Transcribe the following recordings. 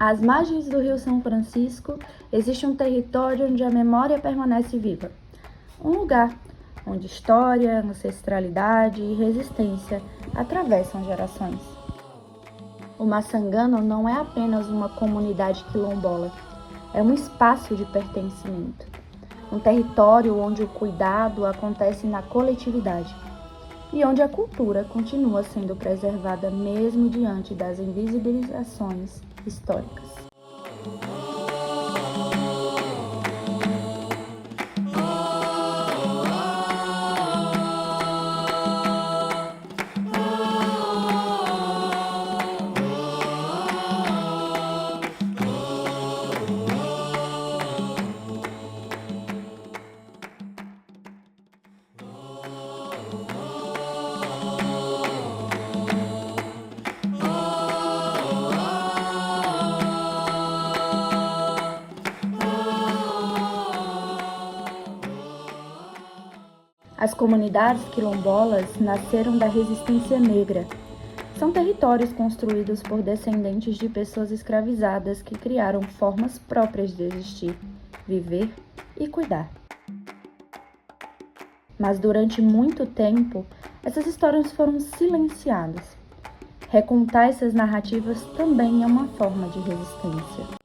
Às margens do Rio São Francisco, existe um território onde a memória permanece viva. Um lugar onde história, ancestralidade e resistência atravessam gerações. O Maçangano não é apenas uma comunidade quilombola, é um espaço de pertencimento. Um território onde o cuidado acontece na coletividade e onde a cultura continua sendo preservada mesmo diante das invisibilizações históricas. As comunidades quilombolas nasceram da resistência negra. São territórios construídos por descendentes de pessoas escravizadas que criaram formas próprias de existir, viver e cuidar. Mas durante muito tempo, essas histórias foram silenciadas. Recontar essas narrativas também é uma forma de resistência.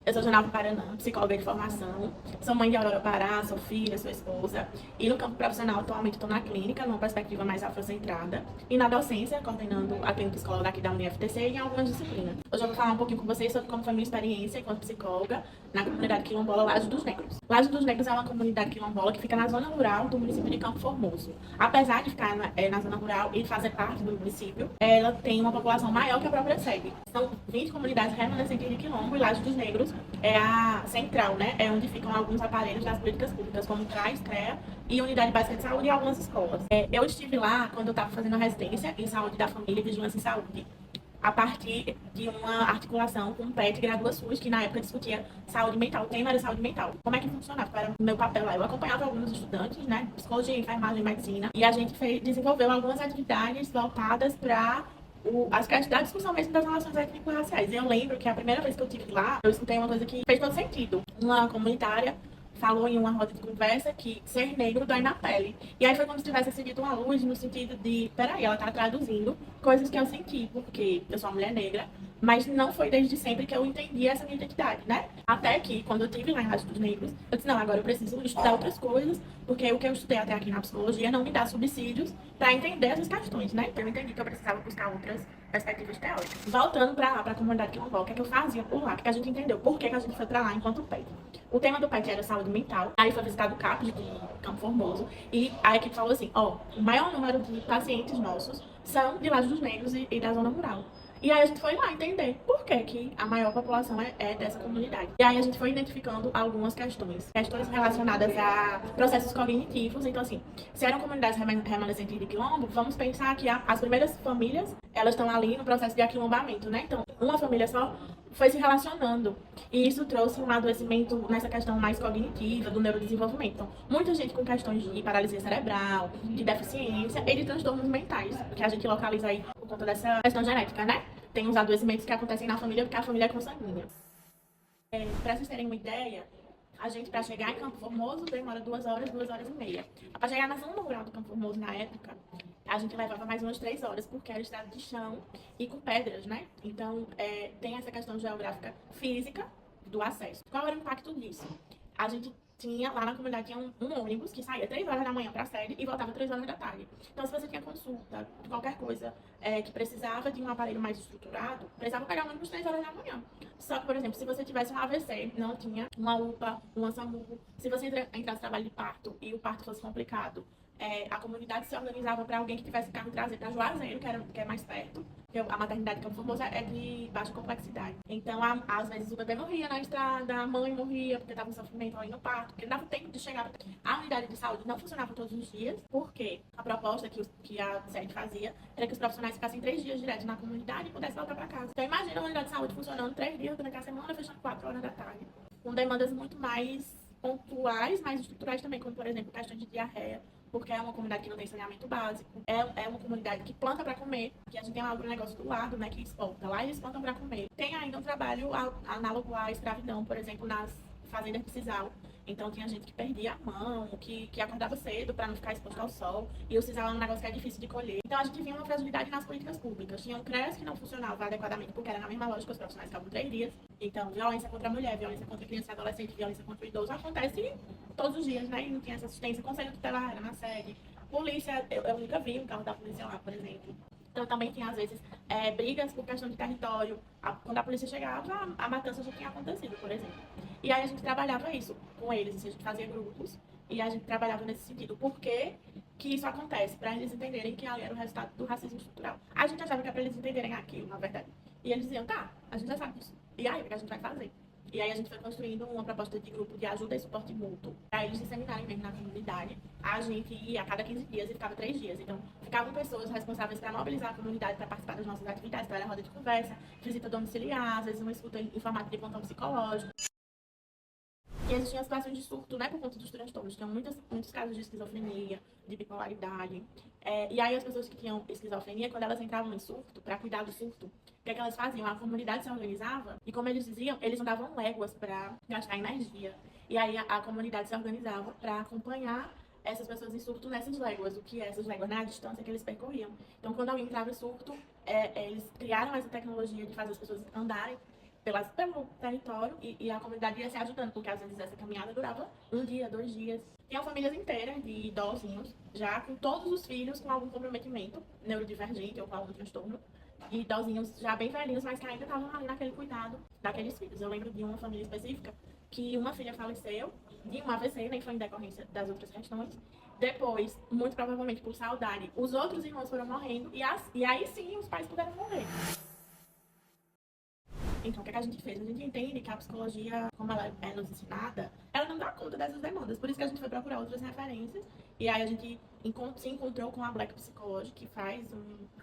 Eu sou Jonalva Paranã, psicóloga de formação. Sou mãe de Aurora Pará, sou filha, sou esposa. E no campo profissional, atualmente, estou na clínica, numa perspectiva mais afrocentrada. E na docência, coordenando a clínica psicóloga aqui da UniFTC e em algumas disciplinas. Hoje eu vou falar um pouquinho com vocês sobre como foi minha experiência enquanto psicóloga na comunidade quilombola Laje dos Negros. Laje dos Negros é uma comunidade quilombola que fica na zona rural do município de Campo Formoso. Apesar de ficar na zona rural e fazer parte do município, ela tem uma população maior que a própria sede. São 20 comunidades remanescentes de quilombo e Laje dos Negros é a central, né? É onde ficam alguns aparelhos das políticas públicas, como CRAS, CREA e Unidade Básica de Saúde e algumas escolas. Eu estive lá quando eu estava fazendo a residência em Saúde da Família e Vigilância em Saúde, a partir de uma articulação com o PET Gradua SUS, que na época discutia saúde mental. O tema era saúde mental. Como é que funcionava? Qual era o meu papel lá? Eu acompanhava alguns estudantes, né? Psicologia, enfermagem, medicina, e a gente desenvolveu algumas atividades voltadas para da discussão mesmo das relações étnico-raciais. Eu lembro que a primeira vez que eu estive lá, eu escutei uma coisa que fez todo sentido. Uma comunitária falou em uma roda de conversa que ser negro dói na pele. E aí foi como se tivesse acendido uma luz no sentido de, peraí, ela tá traduzindo coisas que eu senti, porque eu sou uma mulher negra, mas não foi desde sempre que eu entendi essa minha identidade, né? Até que, quando eu estive lá em Laje dos Negros, eu disse, não, agora eu preciso estudar outras coisas, porque o que eu estudei até aqui na psicologia não me dá subsídios para entender essas questões, né? Então eu entendi que eu precisava buscar outras perspectivas teóricas. Voltando para a comunidade quilombola, o que é que eu fazia por lá? O que a gente entendeu? Por que a gente foi para lá enquanto PET? O tema do PET era saúde mental. Aí foi visitado o CAPS de Campo Formoso e a equipe falou assim, o maior número de pacientes nossos são de Laje dos Negros e da zona rural. E aí a gente foi lá entender por que a maior população é dessa comunidade. E aí a gente foi identificando algumas questões relacionadas a processos cognitivos. Então, assim, se eram comunidades remanescentes de quilombo, vamos pensar que as primeiras famílias, elas estão ali no processo de aquilombamento, né? Então, uma família só foi se relacionando. E isso trouxe um adoecimento nessa questão mais cognitiva, do neurodesenvolvimento. Então, muita gente com questões de paralisia cerebral, de deficiência e de transtornos mentais, que a gente localiza aí por conta dessa questão genética, né? Tem os adoecimentos que acontecem na família porque a família é consanguínea. Para vocês terem uma ideia, a gente, para chegar em Campo Formoso, demora 2 horas, 2 horas e meia. Para chegar na zona rural do Campo Formoso, na época, a gente levava mais umas 3 horas, porque era estrada de chão e com pedras, né? Então, tem essa questão geográfica física do acesso. Qual era o impacto disso? A gente tinha, lá na comunidade, tinha um ônibus que saía 3 horas da manhã para a sede e voltava 3 horas da tarde. Então, se você tinha consulta, qualquer coisa que precisava de um aparelho mais estruturado, precisava pegar um ônibus 3 horas da manhã. Só que, por exemplo, se você tivesse um AVC, não tinha uma UPA, uma SAMU. Se você entrasse em trabalho de parto e o parto fosse complicado, a comunidade se organizava para alguém que tivesse carro trazer para Juazeiro, que é mais perto, porque a maternidade de Campo Formoso é de baixa complexidade. Então, às vezes o bebê morria na estrada, a mãe morria porque estava em sofrimento ali no parto, porque não dava tempo de chegar. A unidade de saúde não funcionava todos os dias, porque a proposta que a SED fazia era que os profissionais ficassem 3 dias direto na comunidade e pudessem voltar para casa. Então, imagina a unidade de saúde funcionando 3 dias durante a semana, fechando 4 horas da tarde, com demandas muito mais pontuais, mais estruturais também, como, por exemplo, questão de diarreia, porque é uma comunidade que não tem saneamento básico, é uma comunidade que planta para comer, que a gente tem um agronegócio do lado, né, que exporta. Lá eles plantam para comer. Tem ainda um trabalho análogo à escravidão, por exemplo, nas fazendas de sisal. Então tinha gente que perdia a mão, que acordava cedo para não ficar exposto ao sol, e o sisal é um negócio que é difícil de colher. Então a gente via uma fragilidade nas políticas públicas. Tinha um CREAS que não funcionava adequadamente, porque era na mesma lógica, os profissionais ficavam 3 dias. Então, violência contra a mulher, violência contra a criança e adolescente, violência contra o idoso acontece todos os dias, né? E não tinha essa assistência. Conselho tutelar era na sede. Polícia, eu nunca vi um carro da polícia lá, por exemplo. Então, também tinha, às vezes, brigas por questão de território. Quando a polícia chegava, a matança já tinha acontecido, por exemplo. E aí a gente trabalhava isso com eles, assim, a gente fazia grupos e a gente trabalhava nesse sentido. Por que isso acontece? Para eles entenderem que ali era o resultado do racismo estrutural. A gente achava que era para eles entenderem aquilo, na verdade. E eles diziam, tá, a gente já sabe disso. E aí, o que a gente vai fazer? E aí a gente foi construindo uma proposta de grupo de ajuda e suporte mútuo, para eles disseminarem mesmo na comunidade. A gente ia a cada 15 dias e ficava 3 dias. Então, ficavam pessoas responsáveis para mobilizar a comunidade para participar das nossas atividades. Então, era roda de conversa, visita domiciliar, às vezes uma escuta em formato de plantão psicológico. E existiam situações de surto, né, por conta dos transtornos. Tinham muitos casos de esquizofrenia, de bipolaridade. E aí as pessoas que tinham esquizofrenia, quando elas entravam em surto, para cuidar do surto, o que é que elas faziam? A comunidade se organizava e, como eles diziam, eles andavam léguas para gastar energia. E aí a comunidade se organizava para acompanhar essas pessoas em surto nessas léguas. O que é essas léguas? Na distância que eles percorriam. Então, quando alguém entrava em surto, eles criaram essa tecnologia de fazer as pessoas andarem pelo território e a comunidade ia se ajudando, porque às vezes essa caminhada durava 1 dia, 2 dias. Tinham famílias inteiras de idosinhos, já com todos os filhos com algum comprometimento neurodivergente ou com algum transtorno, e idosinhos já bem velhinhos, mas que ainda estavam ali naquele cuidado daqueles filhos. Eu lembro de uma família específica que uma filha faleceu de um AVC, nem foi em decorrência das outras questões. Depois, muito provavelmente por saudade, os outros irmãos foram morrendo, e aí sim os pais puderam morrer. Então, o que a gente fez? A gente entende que a psicologia, como ela é nos ensinada, ela não dá conta dessas demandas. Por isso que a gente foi procurar outras referências. E aí a gente se encontrou com a Black Psychology, que faz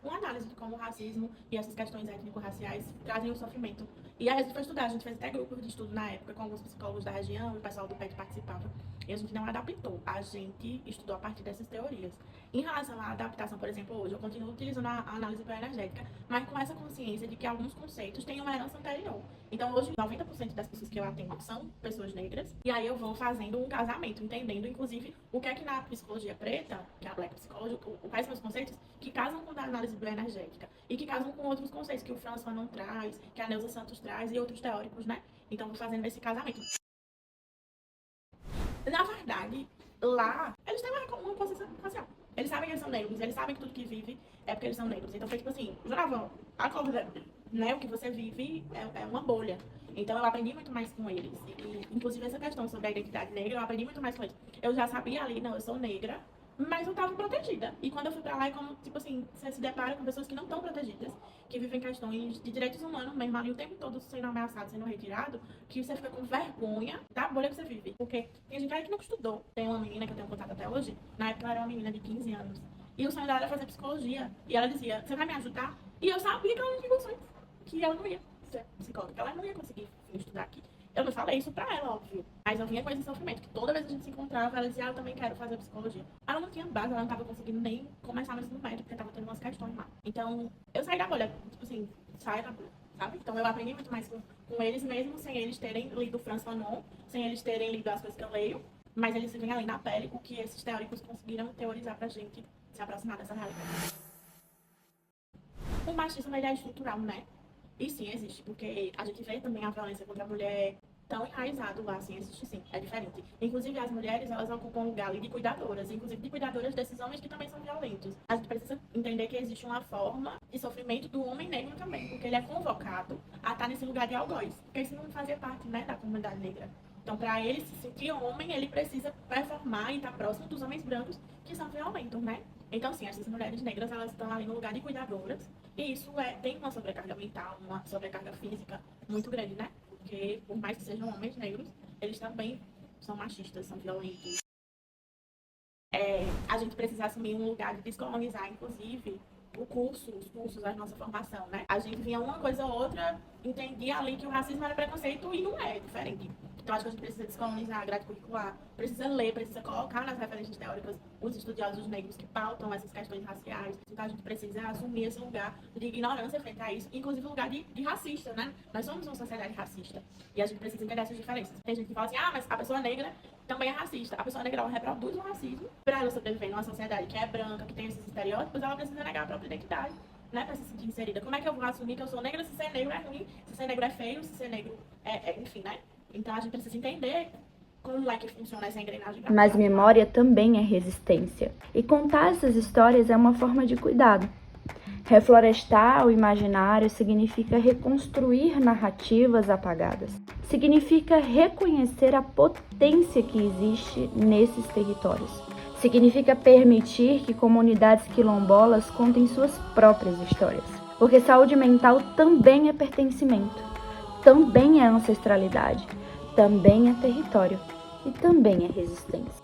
uma análise de como o racismo e essas questões étnico-raciais trazem o sofrimento. E aí a gente foi estudar, a gente fez até grupos de estudo na época com alguns psicólogos da região, e o pessoal do PET participava. E a gente não adaptou, a gente estudou a partir dessas teorias. Em relação à adaptação, por exemplo, hoje eu continuo utilizando a análise bioenergética, mas com essa consciência de que alguns conceitos têm uma herança anterior. Então, hoje, 90% das pessoas que eu atendo são pessoas negras, e aí eu vou fazendo um casamento, entendendo, inclusive, o que é que na psicologia preta, que é a Black Psychology, quais são os conceitos que casam com a análise bioenergética, e que casam com outros conceitos que o Franz Fanon traz, que a Neuza Santos traz, e outros teóricos, né? Então, vou fazendo esse casamento. Na verdade, lá, eles têm uma posição racial. Eles sabem que eles são negros, eles sabem que tudo que vive é porque eles são negros. Então foi tipo assim, Joravão, acorda, né? O que você vive é uma bolha. Então eu aprendi muito mais com eles. E, inclusive essa questão sobre a identidade negra, eu aprendi muito mais com eles. Eu já sabia ali, não, eu sou negra, mas eu tava protegida. E quando eu fui pra lá, é como, tipo assim, você se depara com pessoas que não estão protegidas, que vivem questões de direitos humanos mesmo ali o tempo todo sendo ameaçado, sendo retirado, que você fica com vergonha da bolha que você vive. Porque tem gente aí que nunca estudou. Tem uma menina que eu tenho contato até hoje, na época ela era uma menina de 15 anos. E o sonho dela era fazer psicologia. E ela dizia, você vai me ajudar? E eu sabia que ela não tinha condições, que ela não ia ser psicóloga, que ela não ia conseguir estudar aqui. Eu não falei isso pra ela, óbvio. Mas eu vinha com esse sofrimento, que toda vez que a gente se encontrava, ela dizia, eu também quero fazer psicologia. Ela não tinha base, ela não tava conseguindo nem começar no ensino médio, porque tava tendo umas questões lá. Então, eu saí da bolha, tipo assim, saí da bolha, sabe? Então eu aprendi muito mais com eles mesmo, sem eles terem lido Franz Fanon, sem eles terem lido as coisas que eu leio, mas eles vêm além na pele o que esses teóricos conseguiram teorizar pra gente se aproximar dessa realidade. O machismo, ele é estrutural, né? E sim, existe, porque a gente vê também a violência contra a mulher tão enraizado lá, assim, existe sim, é diferente. Inclusive, as mulheres, elas ocupam um lugar ali de cuidadoras, inclusive de cuidadoras desses homens que também são violentos. A gente precisa entender que existe uma forma de sofrimento do homem negro também, porque ele é convocado a estar nesse lugar de algoz, porque isso não fazia parte, né, da comunidade negra. Então, para ele se sentir homem, ele precisa performar e estar próximo dos homens brancos, que são violentos, né? Então, assim, essas mulheres negras, elas estão ali no lugar de cuidadoras, e isso tem uma sobrecarga mental, uma sobrecarga física muito grande, né? Porque, por mais que sejam homens negros, eles também são machistas, são violentos. A gente precisa assumir um lugar de descolonizar, inclusive, os cursos da nossa formação, né? A gente vinha uma coisa ou outra, entendia ali que o racismo era preconceito e não é diferente. Então, acho que a gente precisa descolonizar a grade curricular, precisa ler, precisa colocar nas referências teóricas os estudiosos negros que pautam essas questões raciais. Então, a gente precisa assumir esse lugar de ignorância frente a isso, inclusive o lugar de racista, né? Nós somos uma sociedade racista e a gente precisa entender essas diferenças. Tem gente que fala assim, mas a pessoa negra também é racista. A pessoa negra, ela reproduz o racismo. Para ela sobreviver numa sociedade que é branca, que tem esses estereótipos, ela precisa negar a própria identidade, né, para se sentir inserida. Como é que eu vou assumir que eu sou negra se ser negro é ruim, se ser negro é feio, se ser negro enfim, né? Então a gente precisa entender como é que funciona essa engrenagem. Mas memória também é resistência. E contar essas histórias é uma forma de cuidado. Reflorestar o imaginário significa reconstruir narrativas apagadas. Significa reconhecer a potência que existe nesses territórios. Significa permitir que comunidades quilombolas contem suas próprias histórias. Porque saúde mental também é pertencimento, também é ancestralidade, também é território e também é resistência.